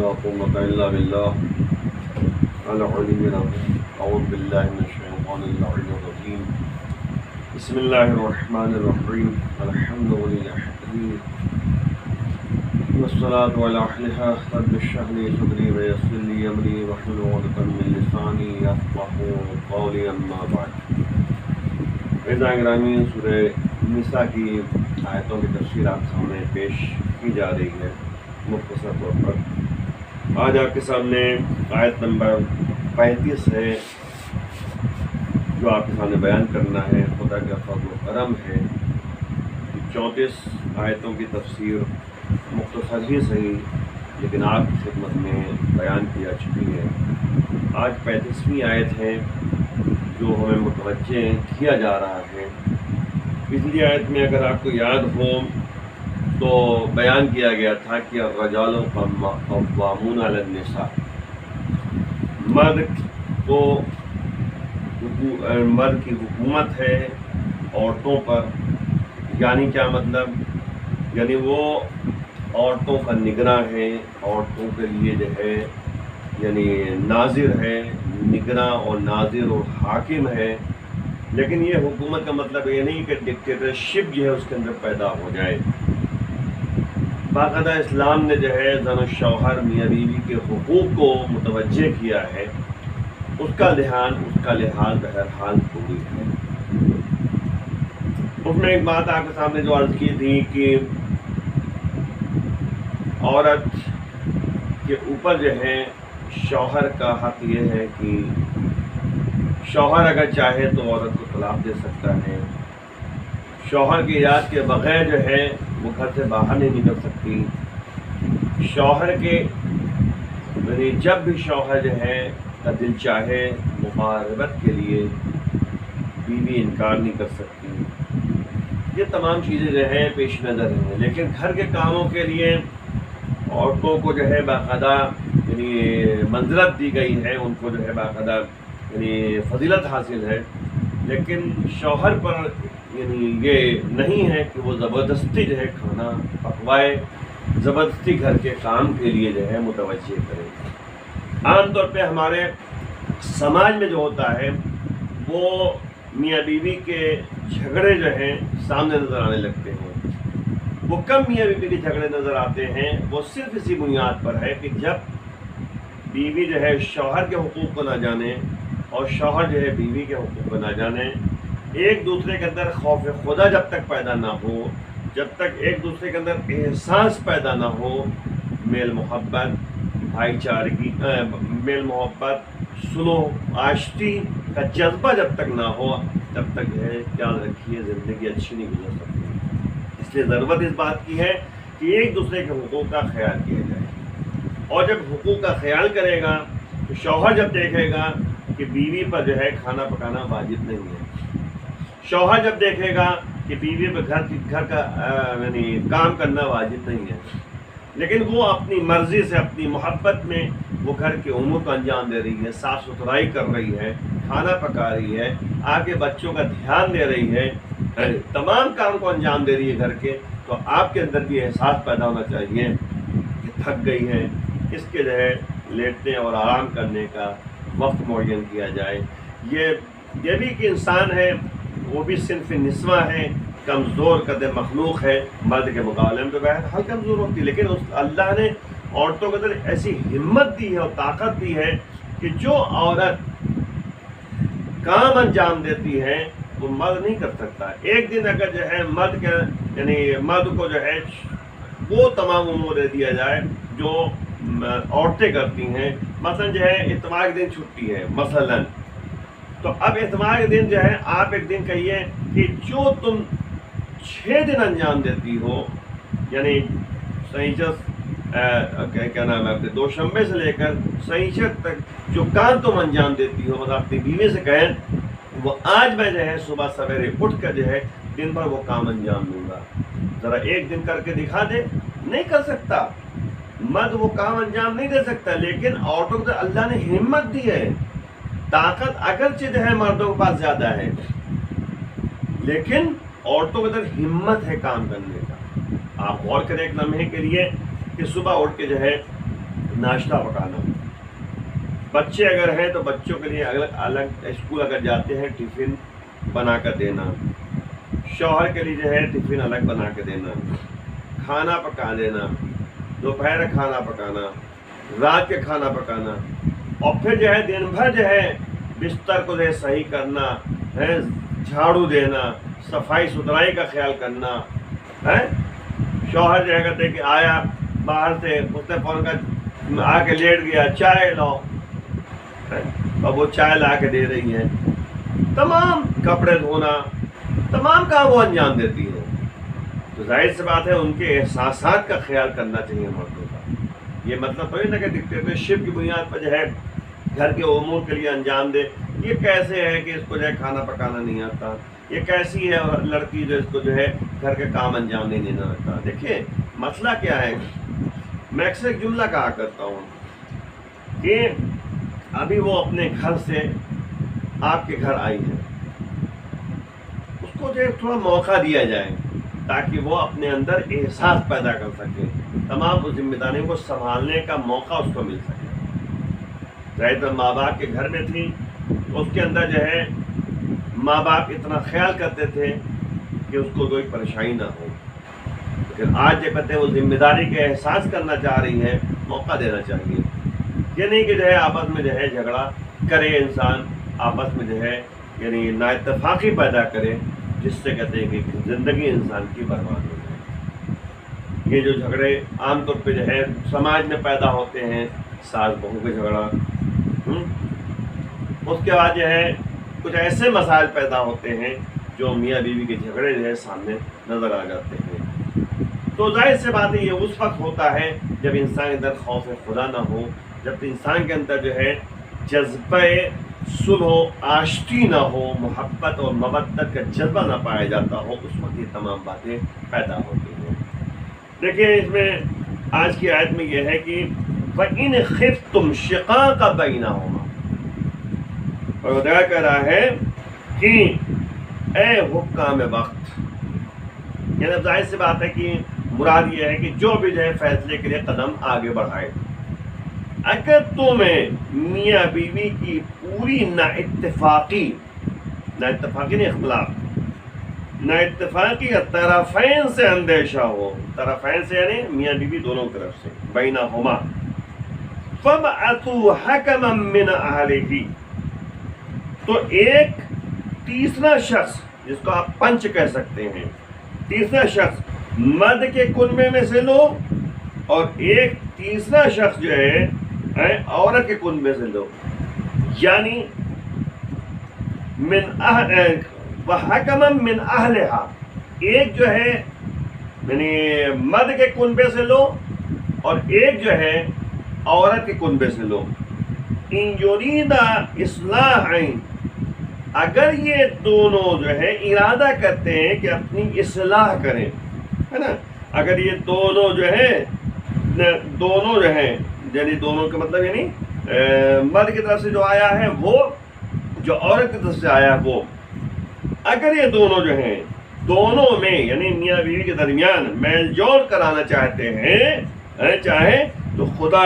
ولا قوة إلا بالله العلي العظيم. أعوذ بالله من الشيطان اللعين الرجيم. بسم الله الرحمن الرحيم. الحمد لله والصلاة على أهلها. رب اشرح لي صدري ويسر لي أمري واحلل عقدة من لساني يفقهوا قولي. أما بعد. عزیزان گرامی، سورہ نساء کی آیتوں کی تفسیر آپ سامنے پیش کی جا رہی ہے مختصر طور پر. آج آپ کے سامنے آیت نمبر 35 ہے جو آپ کے سامنے بیان کرنا ہے. خدا کا فضل و کرم ہے 34 آیتوں کی تفسیر مختصر ہی صحیح لیکن آپ کی خدمت میں بیان کی جا چکی ہے. آج 35ویں آیت ہے جو ہمیں متوجہ کیا جا رہا ہے. پچھلی آیت میں اگر آپ کو یاد ہو تو بیان کیا گیا تھا کہ الرجال قوامون علی النساء، مرد کی حکومت ہے عورتوں پر. یعنی کیا مطلب؟ یعنی وہ عورتوں کا نگراں ہے، عورتوں کے لیے جو ہے یعنی ناظر ہے، نگراں اور ناظر اور حاکم ہے. لیکن یہ حکومت کا مطلب یہ نہیں کہ ڈکٹیٹرشپ جو ہے اس کے اندر پیدا ہو جائے. باقاعدہ اسلام نے جو ہے زن و شوہر میاں بیوی کے حقوق کو متوجہ کیا ہے. اس کا لحاظ بہرحال پوری ہے. اس میں ایک بات آپ کے سامنے جو عرض کی تھی کہ عورت کے اوپر جو ہے شوہر کا حق یہ ہے کہ شوہر اگر چاہے تو عورت کو طلاق دے سکتا ہے. شوہر کی اجازت کے بغیر جو ہے وہ گھر سے باہر نہیں نکل سکتی. شوہر کے یعنی جب بھی شوہر جو ہے کا دل چاہے مقاربت کے لیے بیوی انکار نہیں کر سکتی. یہ تمام چیزیں جو ہے پیش نظر ہیں. لیکن گھر کے کاموں کے لیے عورتوں کو جو ہے باقاعدہ یعنی منزلت دی گئی ہے، ان کو جو ہے باقاعدہ یعنی فضیلت حاصل ہے. لیکن شوہر پر یعنی یہ نہیں ہے کہ وہ زبردستی جو ہے کھانا پکوائے، زبردستی گھر کے کام کے لیے جو ہے متوجہ کرے. عام طور پہ ہمارے سماج میں جو ہوتا ہے وہ میاں بیوی کے جھگڑے جو ہیں سامنے نظر آنے لگتے ہیں. وہ کم میاں بیوی کے جھگڑے نظر آتے ہیں. وہ صرف اسی بنیاد پر ہے کہ جب بیوی جو ہے شوہر کے حقوق کو نہ جانے اور شوہر جو ہے بیوی کے حقوق کو نہ جانے، ایک دوسرے کے اندر خوف خدا جب تک پیدا نہ ہو، جب تک ایک دوسرے کے اندر احساس پیدا نہ ہو، میل محبت، بھائی چارگی، میل محبت، سلو آشتی کا جذبہ جب تک نہ ہو، تب تک جو ہے یاد رکھیے زندگی اچھی نہیں گزر سکتی. اس لیے ضرورت اس بات کی ہے کہ ایک دوسرے کے حقوق کا خیال کیا جائے. اور جب حقوق کا خیال کرے گا تو شوہر جب دیکھے گا کہ بیوی پر جو ہے کھانا پکانا واجب نہیں ہے، شوہر جب دیکھے گا کہ بیوی پر گھر کا یعنی کام کرنا واجب نہیں ہے، لیکن وہ اپنی مرضی سے اپنی محبت میں وہ گھر کے امور کو انجام دے رہی ہے، صاف ستھرائی کر رہی ہے، کھانا پکا رہی ہے، آگے بچوں کا دھیان دے رہی ہے، تمام کام کو انجام دے رہی ہے گھر کے، تو آپ کے اندر بھی احساس پیدا ہونا چاہیے کہ تھک گئی ہے، اس کے جو ہے لیٹنے اور آرام کرنے کا وقت معین کیا جائے. یہ بھی کہ انسان ہے وہ بھی صنف نسواں ہے، کمزور قد مخلوق ہے، مرد کے مقابلے میں تو بہرحال کمزور ہوتی ہے. لیکن اللہ نے عورتوں کے اندر ایسی ہمت دی ہے اور طاقت دی ہے کہ جو عورت کام انجام دیتی ہے وہ مرد نہیں کر سکتا. ایک دن اگر جو ہے مرد کو جو ہے وہ تمام امور دے دیا جائے جو عورتیں کرتی ہیں. مثلا جو ہے اتوار کے دن چھٹی ہے مثلا، تو اب اتوار کے دن جو ہے آپ ایک دن کہیے کہ جو تم 6 دن انجام دیتی ہو، یعنی سنیچر کیا نام ہے آپ کے دوشنبے سے لے کر سنیچر تک جو کام تم انجام دیتی ہو، مطلب اپنی بیوی سے کہیں وہ آج میں جو ہے صبح سویرے اٹھ کر جو ہے دن بھر وہ کام انجام دوں گا. ذرا ایک دن کر کے دکھا دے. نہیں کر سکتا مرد وہ کام انجام نہیں دے سکتا. لیکن عورتوں کو اللہ نے ہمت دی ہے، طاقت اگرچہ جو ہے مردوں کے پاس زیادہ ہے لیکن عورتوں کے اندر ہمت ہے کام کرنے کا. آپ غور کریں ایک لمحے کے لیے کہ صبح اٹھ کے جو ہے ناشتہ پکانا. بچے اگر ہیں تو بچوں کے لیے الگ اسکول اگر جاتے ہیں ٹفن بنا کر دینا. شوہر کے لیے جو ہے ٹفن الگ بنا کے دینا. کھانا پکا دینا. دوپہر کھانا پکانا, رات کے کھانا پکانا, اور پھر جو ہے دن بھر جو ہے بستر کو جو ہے صحیح کرنا ہے, جھاڑو دینا, صفائی ستھرائی کا خیال کرنا ہے. شوہر جو ہے کہتے کہ آیا باہر سے, اس نے فون کر آ کے لیٹ گیا, چائے لاؤ, اور وہ چائے لا کے دے رہی ہے. تمام کپڑے دھونا, تمام کام وہ انجام دیتی ہے. تو ظاہر سی بات ہے ان کے احساسات کا خیال کرنا چاہیے مردوں کا. یہ مطلب تھوڑی نا کہ ڈکٹیٹرشپ کی بنیاد پر جو ہے گھر کے امور کے لیے انجام دے. یہ کیسے ہے کہ اس کو جو ہے کھانا پکانا نہیں آتا, یہ کیسی ہے لڑکی جو اس کو جو ہے گھر کے کام انجام نہیں دینا آتا. دیکھیے مسئلہ کیا ہے, میں اکثر ایک جملہ کہا کرتا ہوں کہ ابھی وہ اپنے گھر سے آپ کے گھر آئی ہے, اس کو جو ہے تھوڑا موقع دیا جائے تاکہ وہ اپنے اندر احساس پیدا کر سکے, تمام ذمہ داریوں کو سنبھالنے کا موقع اس کو مل سکے. ظاہر ماں باپ کے گھر میں تھی, اس کے اندر جو ہے ماں باپ اتنا خیال کرتے تھے کہ اس کو کوئی پریشانی نہ ہو. لیکن آج جو کہتے ہیں وہ ذمہ داری کا احساس کرنا چاہ رہی ہے, موقع دینا چاہیے. یہ نہیں کہ جو ہے آپس میں جو ہے جھگڑا کرے انسان, آپس میں جو ہے یعنی نا اتفاقی پیدا کرے, جس سے کہتے ہیں کہ زندگی انسان کی برباد ہو جائے. یہ جو جھگڑے عام طور پہ جو ہے سماج میں پیدا ہوتے ہیں, ساس بہو کے جھگڑا, اس کے بعد جو ہے کچھ ایسے مسائل پیدا ہوتے ہیں جو میاں بیوی کے جھگڑے جو ہے سامنے نظر آ جاتے ہیں. تو ظاہر سے بات ہے یہ اس وقت ہوتا ہے جب انسان کے اندر خوف خدا نہ ہو, جب انسان کے اندر جو ہے جذبہ صلح و آشتی نہ ہو, محبت اور مودت کا جذبہ نہ پایا جاتا ہو, اس وقت یہ تمام باتیں پیدا ہوتی ہیں. دیکھیے اس میں آج کی آیت میں یہ ہے کہ وَإِنْ خِفْتُمْ شِقَاقَ بَيْنَهُمَا, اور خدا کہہ رہا ہے کہ اے حکام وقت, یعنی ظاہر سی بات ہے کہ مراد یہ ہے کہ جو بھی جو ہے فیصلے کے لیے قدم آگے بڑھائے, اگر تمہیں میاں بیوی کی پوری نا اتفاقی نہیں اختلاف, نا اتفاقی طرفین سے اندیشہ ہو, طرفین سے یعنی میاں بیوی دونوں طرف سے, بینہما فَبْعَثُوا حَكَمًا مِّنْ أَهْلِهِ, تو ایک تیسرا شخص جس کو آپ پنچ کہہ سکتے ہیں, تیسرا شخص مرد کے کنبے میں سے لو, اور ایک تیسرا شخص جو ہے عورت کے کنبے سے لو. یعنی وَحَكَمًا مِّنْ أَهْلِهَا, ایک جو ہے یعنی مرد کے کنبے سے لو اور ایک جو ہے عورت کے کنبے سے لو. إِن يُرِيدَ إِصْلَاحًا, اگر یہ دونوں جو ہے ارادہ کرتے ہیں کہ اپنی اصلاح کریں, ہے نا, اگر یہ دونوں جو ہیں یعنی دونوں کا مطلب یعنی مرد کی طرف سے جو آیا ہے وہ, جو عورت کی طرف سے آیا ہے وہ, اگر یہ دونوں جو ہیں دونوں میں یعنی میاں بیوی کے درمیان میل جول کرانا چاہتے ہیں چاہے تو خدا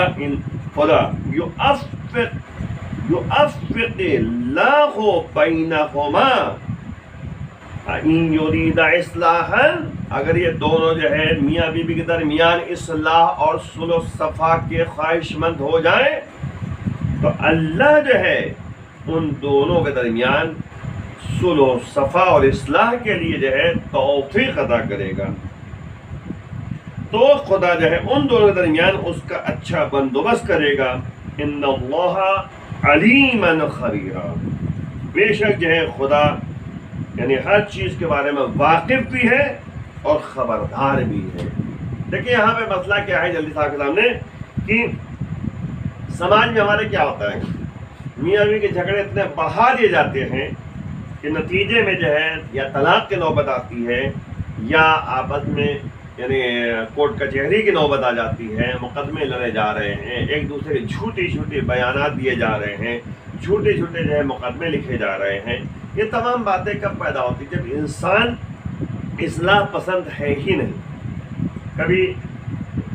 یُوَفِّقِ اللَّهُ بَيْنَهُمَا إِن يُرِيدَ إِصْلَاحًا, اگر یہ دونوں جو ہے میاں بیوی کے درمیان اصلاح اور صلح و صفا کے خواہش مند ہو جائیں تو اللہ جو ہے ان دونوں کے درمیان صلح و صفا اور اصلاح کے لیے جو ہے توفیق عطا کرے گا. تو خدا جو ہے ان دونوں کے درمیان اس کا اچھا بندوبست کرے گا. ان اللہ علیما خبیرا, بے شک جو ہے خدا یعنی ہر چیز کے بارے میں واقف بھی ہے اور خبردار بھی ہے. دیکھیں یہاں پہ مسئلہ کیا ہے جلدی صاحب کے سامنے کہ سماج میں ہمارے کیا ہوتا ہے, میاں بیوی کے جھگڑے اتنے بڑھا دیے جاتے ہیں کہ نتیجے میں جو ہے یا طلاق کی نوبت آتی ہے, یا آپس میں یعنی کورٹ کچہری کی نوبت آ جاتی ہے, مقدمے لڑے جا رہے ہیں, ایک دوسرے کے جھوٹی بیانات دیے جا رہے ہیں, جھوٹے جو ہے مقدمے لکھے جا رہے ہیں. یہ تمام باتیں کب پیدا ہوتی ہیں؟ جب انسان اصلاح پسند ہے ہی نہیں. کبھی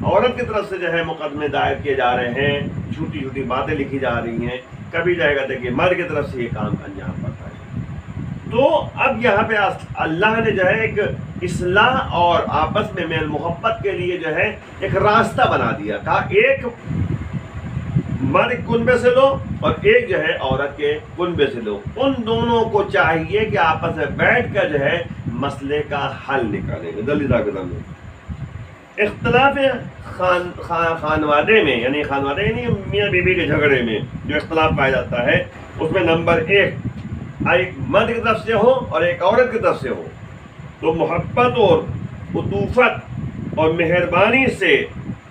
عورت کی طرف سے جو ہے مقدمے دائر کیے جا رہے ہیں، جھوٹی جھوٹی باتیں لکھی جا رہی ہیں، کبھی جائے گا کہ مرد کی طرف سے یہ کام انجام پڑتا ہے۔ تو اب یہاں پہ اللہ نے جو ہے ایک اصلاح اور آپس میں میل محبت کے لیے جو ہے ایک راستہ بنا دیا، کہا ایک مرد کنبے سے لو اور ایک جو ہے عورت کے کنبے سے لو، ان دونوں کو چاہیے کہ آپس میں بیٹھ کر جو ہے مسئلے کا حل نکالیں گے۔ دلیدہ کے دم میں اختلاف خانوادے میں، یعنی میاں بیوی کے جھگڑے میں جو اختلاف پایا جاتا ہے، اس میں نمبر ایک مرد کی طرف سے ہو اور ایک عورت کی طرف سے ہو، تو محبت اور عطوفت اور مہربانی سے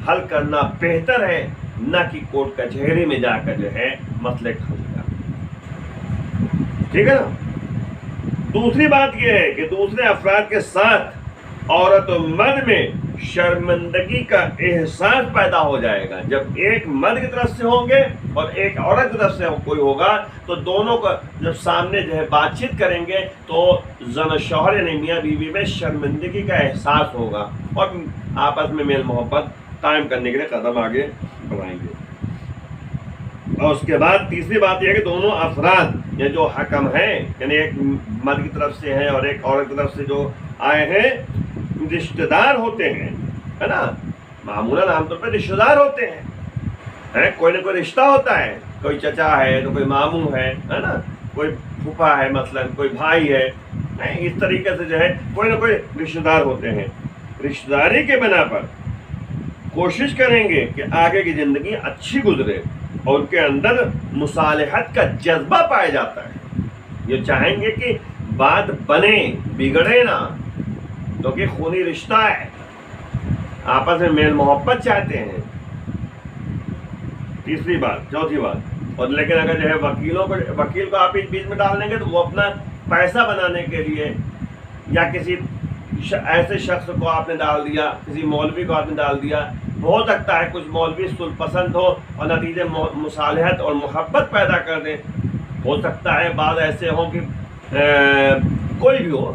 حل کرنا بہتر ہے، نہ کہ کورٹ کچہری میں جا کر جو ہے مسئلے کا حل کرنا۔ ٹھیک ہے نا؟ دوسری بات یہ ہے کہ دوسرے افراد کے ساتھ عورت و مرد میں شرمندگی کا احساس پیدا ہو جائے گا۔ جب ایک مرد کی طرف سے ہوں گے اور ایک عورت کی طرف سے کوئی ہوگا تو دونوں کو جب سامنے جو ہے بات چیت کریں گے تو زن و شوہر یعنی میاں بیوی میں شرمندگی کا احساس ہوگا اور آپس میں میل محبت قائم کرنے کے لیے قدم آگے بڑھائیں گے۔ اور اس کے بعد تیسری بات یہ ہے کہ دونوں افراد یا جو حکم ہیں، یعنی ایک مرد کی طرف سے ہے اور ایک عورت کی طرف سے جو آئے ہیں، رشتہ دار ہوتے ہیں، ہے نا؟ معمولاً عام طور پہ رشتہ دار ہوتے ہیں، کوئی نہ کوئی رشتہ ہوتا ہے، کوئی چچا ہے تو کوئی ماموں ہے نا، کوئی پھوپھا ہے، مثلاً کوئی بھائی ہے، اس طریقے سے جو ہے کوئی نہ کوئی رشتہ دار ہوتے ہیں۔ رشتہ داری کے بنا پر کوشش کریں گے کہ آگے کی زندگی اچھی گزرے اور ان کے اندر مصالحت کا جذبہ پایا جاتا ہے۔ یہ چاہیں گے کہ بات بنے، بگڑے نہ، کیونکہ خونی رشتہ ہے، آپس میں میل محبت چاہتے ہیں۔ تیسری بات، چوتھی بات، اور لیکن اگر جو ہے وکیل کو آپ بیچ میں ڈال دیں گے تو وہ اپنا پیسہ بنانے کے لیے یا کسی ایسے شخص کو آپ نے ڈال دیا، کسی مولوی کو آپ نے ڈال دیا، ہو سکتا ہے کچھ مولوی صلح پسند ہو اور نتیجے مصالحت اور محبت پیدا کر دیں، ہو سکتا ہے بعض ایسے ہوں کہ کوئی بھی ہو،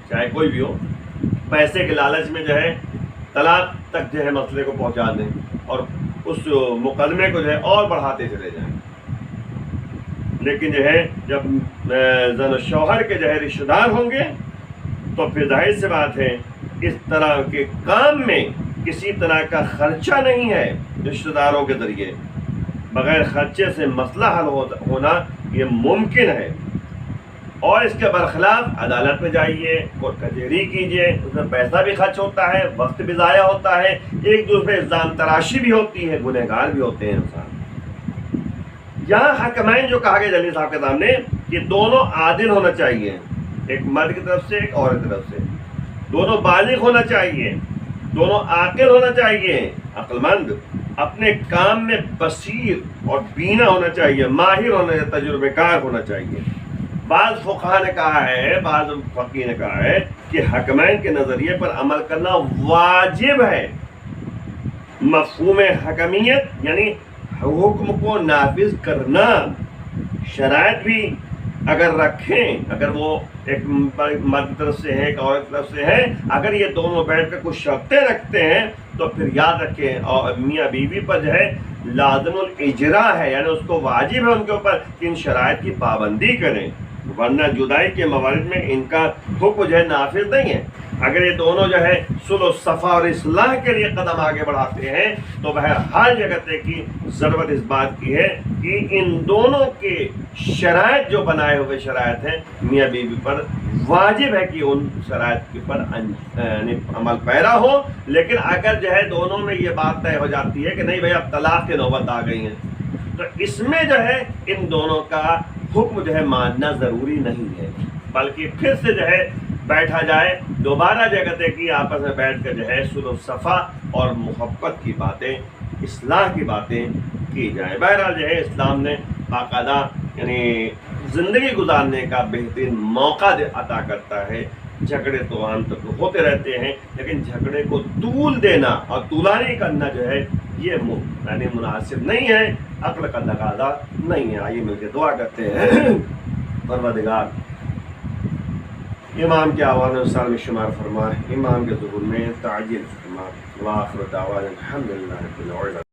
چاہے کوئی بھی ہو، پیسے کے لالچ میں جو ہے طلاق تک جو ہے مسئلے کو پہنچا دیں اور اس مقدمے کو جو ہے اور بڑھاتے چلے جائیں۔ لیکن جو ہے جب زن و شوہر کے جو ہے رشتہ دار ہوں گے تو پھر ظاہر سی بات ہے اس طرح کے کام میں کسی طرح کا خرچہ نہیں ہے۔ رشتہ داروں کے ذریعے بغیر خرچے سے مسئلہ حل ہونا یہ ممکن ہے، اور اس کے برخلاف عدالت میں جائیے، کورٹ کچہری کیجیے، اس میں پیسہ بھی خرچ ہوتا ہے، وقت بھی ضائع ہوتا ہے، ایک دوسرے الزام تراشی بھی ہوتی ہے، گنہگار بھی ہوتے ہیں انسان۔ یہاں حکمین جو کہا گیا جلیل صاحب کے سامنے کہ دونوں عادل ہونا چاہیے، ایک مرد کی طرف سے ایک عورت کی طرف سے، دونوں بالغ ہونا چاہیے، دونوں عاقل ہونا چاہیے، عقل مند، اپنے کام میں بصیر اور بینا ہونا چاہیے، ماہر ہونا چاہیے، تجربہ کار ہونا چاہیے۔ بعض فقہا نے کہا ہے، بعض فقی نے کہا ہے کہ حکمین کے نظریے پر عمل کرنا واجب ہے۔ مفہوم حکمیت یعنی حکم کو نافذ کرنا، شرائط بھی اگر رکھیں، اگر وہ ایک مرد کی طرف سے ہے ایک عورت کی طرف سے ہے، اگر یہ دونوں بیٹھ کر کچھ شرطیں رکھتے ہیں تو پھر یاد رکھیں اور میاں بیوی پر جو ہے لازم الاجراء ہے، یعنی اس کو واجب ہے ان کے اوپر کہ ان شرائط کی پابندی کریں، ورنہ جدائی کے موارد میں ان کا حکم جو ہے نافذ نہیں ہے۔ اگر یہ دونوں جو ہے صلح و صفا اور اصلاح کے لیے قدم آگے بڑھاتے ہیں تو بہرحال جگہ کی ضرورت اس بات کی ہے کہ ان دونوں کے شرائط جو بنائے ہوئے شرائط ہیں میاں بیوی پر واجب ہے کہ ان شرائط کے پر عمل پیرا ہو۔ لیکن اگر جو ہے دونوں میں یہ بات طے ہو جاتی ہے کہ نہیں بھائی اب طلاق کی نوبت آ گئی ہے، تو اس میں جو ہے ان دونوں کا حکم جو ہے ماننا ضروری نہیں ہے، بلکہ پھر سے جو ہے بیٹھا جائے، دوبارہ جگہ کی آپس میں بیٹھ کر جو ہے صلح و صفا اور محبت کی باتیں، اصلاح کی باتیں کی جائیں۔ بہرحال جو ہے اسلام نے باقاعدہ یعنی زندگی گزارنے کا بہترین موقع عطا کرتا ہے۔ جھگڑے تو عام طور پر ہوتے رہتے ہیں، لیکن جھگڑے کو طول دینا اور طولانی کرنا جو ہے یہ یعنی مناسب نہیں ہے، عقل کا تقاضا نہیں ہے۔ آئیے مل کے دعا کرتے ہیں۔ پروردگار امام کے آوان سال میں شمار فرما، امام کے ظہور میں تعجیل فرما۔ وآخر دعوانا الحمدللہ رب العالمین۔